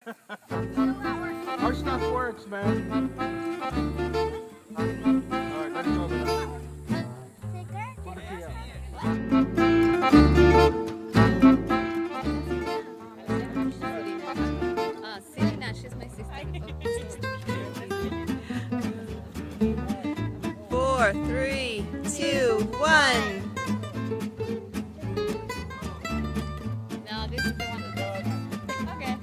Our stuff works, man. Alright, let it go over there. Put the key out. Serena, she's my sister. 4, 3, 2, 1. No, this is the one that okay.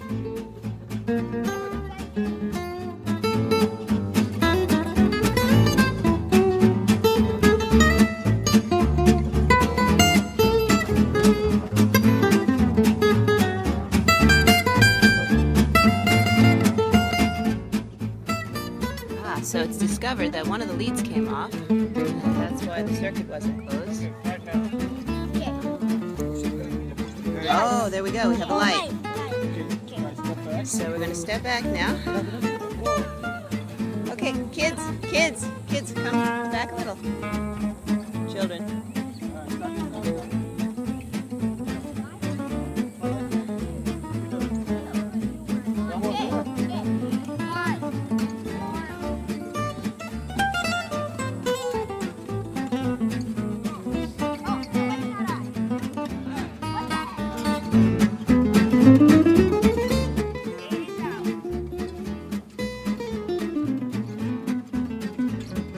So it's discovered that one of the leads came off, and that's why the circuit wasn't closed. Oh, there we go, we have a light. So we're going to step back now. Okay, kids, come back a little. Children.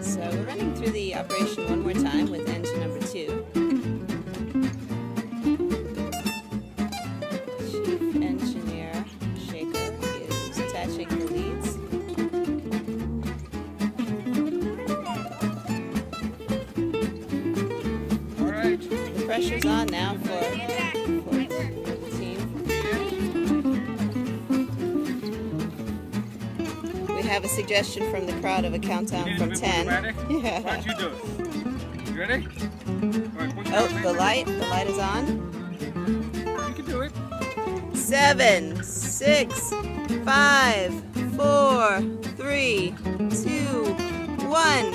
So we're running through the operation one more time with engine number 2. Chief Engineer Shaker is attaching the leads. Alright. The pressure's on now for the team. We have a suggestion from the crowd of a countdown from 10. Yeah. Why don't you do it? You ready? Oh, the light is on. You can do it. 7, 6, 5, 4, 3, 2, 1.